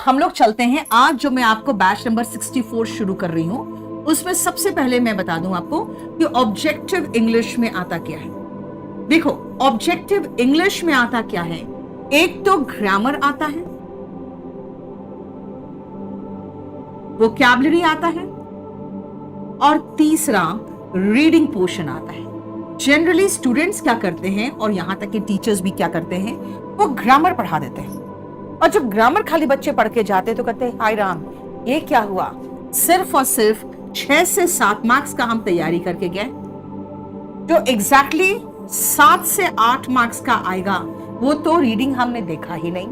हम लोग चलते हैं। आज जो मैं आपको बैच नंबर 64 शुरू कर रही हूं, उसमें सबसे पहले मैं बता दूं आपको कि ऑब्जेक्टिव इंग्लिश में आता क्या है। देखो, ऑब्जेक्टिव इंग्लिश में आता क्या है, एक तो ग्रामर आता है, वोकैबुलरी आता है, और तीसरा रीडिंग पोर्शन आता है। जनरली स्टूडेंट्स क्या करते हैं, और यहां तक कि टीचर्स भी क्या करते हैं, वो ग्रामर पढ़ा देते हैं। और जब ग्रामर खाली बच्चे पढ़ के जाते तो कहते हैं हाय राम, ये क्या हुआ, सिर्फ और सिर्फ 6 से 7 मार्क्स का हम तैयारी करके गए, जो एग्जैक्टली 7 से 8 मार्क्स का आएगा वो तो रीडिंग हमने देखा ही नहीं,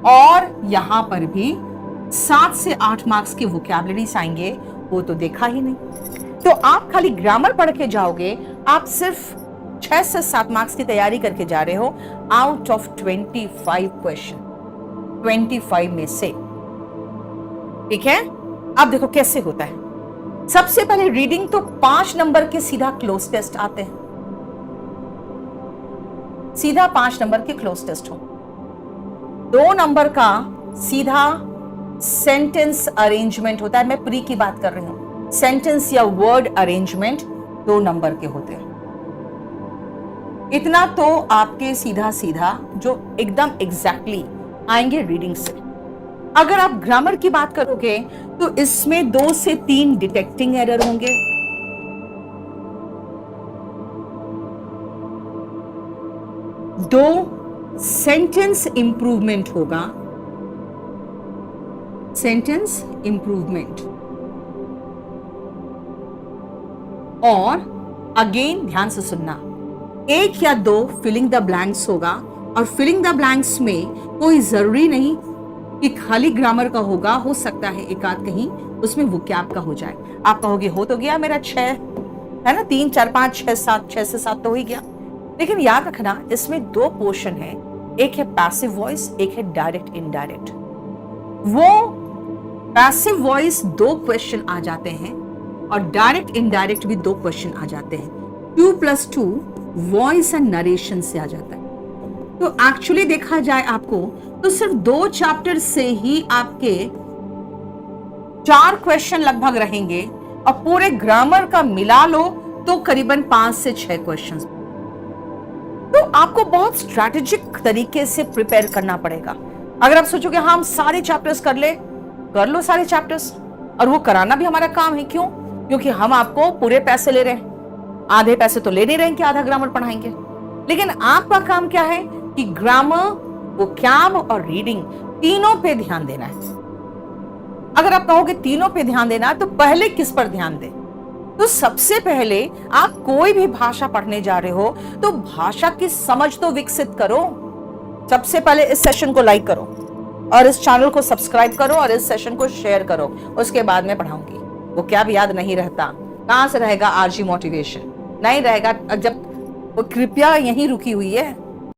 और यहां पर भी 7 से 8 मार्क्स के वोकैबुलरीज आएंगे, वो तो देखा ही नहीं। तो आप खाली ग्रामर पढ़ के जाओगे, आप सिर्फ 6 से 7 मार्क्स की तैयारी करके जा रहे हो आउट ऑफ 25 क्वेश्चन, 25 में से। ठीक है, अब देखो कैसे होता है। सबसे पहले रीडिंग तो 5 नंबर के सीधा क्लोज टेस्ट आते हैं, सीधा 5 नंबर के क्लोज टेस्ट हो। 2 नंबर का सीधा सेंटेंस अरेंजमेंट होता है, मैं प्री की बात कर रही हूं। सेंटेंस या वर्ड अरेंजमेंट 2 नंबर के होते हैं। इतना तो आपके सीधा सीधा जो एकदम एग्जैक्टली आएंगे रीडिंग से। अगर आप ग्रामर की बात करोगे तो इसमें 2 से 3 डिटेक्टिंग एरर होंगे, 2 सेंटेंस इंप्रूवमेंट होगा, सेंटेंस इंप्रूवमेंट, और अगेन ध्यान से सुनना, 1 या 2 फिलिंग द ब्लैंक्स होगा। और फिलिंग द ब्लैंक्स में कोई जरूरी नहीं कि खाली ग्रामर का होगा, हो सकता है एक आध कहीं उसमें वोकैब का हो जाए। आप कहोगे हो तो गया मेरा 6 है ना, 3 4 5 6 7, 6 से 7 तो हो ही गया। लेकिन याद रखना इसमें 2 पोर्शन है, एक है पैसिव वॉइस, एक है डायरेक्ट इनडायरेक्ट। वो पैसिव वॉइस 2 क्वेश्चन आ जाते हैं और डायरेक्ट इनडायरेक्ट भी 2 क्वेश्चन आ जाते हैं। 2+2 वॉइस एंड नरेशन से आ जाता है। तो एक्चुअली देखा जाए आपको तो सिर्फ 2 चैप्टर से ही आपके 4 क्वेश्चन लगभग रहेंगे, और पूरे ग्रामर का मिला लो तो करीबन 5 से 6 क्वेश्चन। तो आपको बहुत स्ट्रैटेजिक तरीके से प्रिपेयर करना पड़ेगा। अगर आप सोचोगे हाँ हम सारे चैप्टर्स कर लो सारे चैप्टर्स, और वो कराना भी हमारा काम है। क्यों? क्योंकि हम आपको पूरे पैसे ले रहे हैं, आधे पैसे तो ले नहीं रहे हैं कि आधा ग्रामर पढ़ाएंगे। लेकिन आपका काम क्या है कि ग्रामर, वोकैब और रीडिंग तीनों पे ध्यान देना है। अगर आप कहोगे तीनों पे ध्यान देना तो पहले किस पर ध्यान दें? तो सबसे पहले आप कोई भी भाषा पढ़ने जा रहे हो तो भाषा की समझ तो विकसित करो। सबसे पहले इस सेशन को लाइक करो और इस चैनल को सब्सक्राइब करो और इस सेशन को शेयर करो। उसके बाद मैं पढ़ाऊंगी। वो क्या भी याद नहीं रहता, कहां से रहेगा आरजी मोटिवेशन? नहीं रहेगा जब वो कृपया यहीं रुकी हुई है।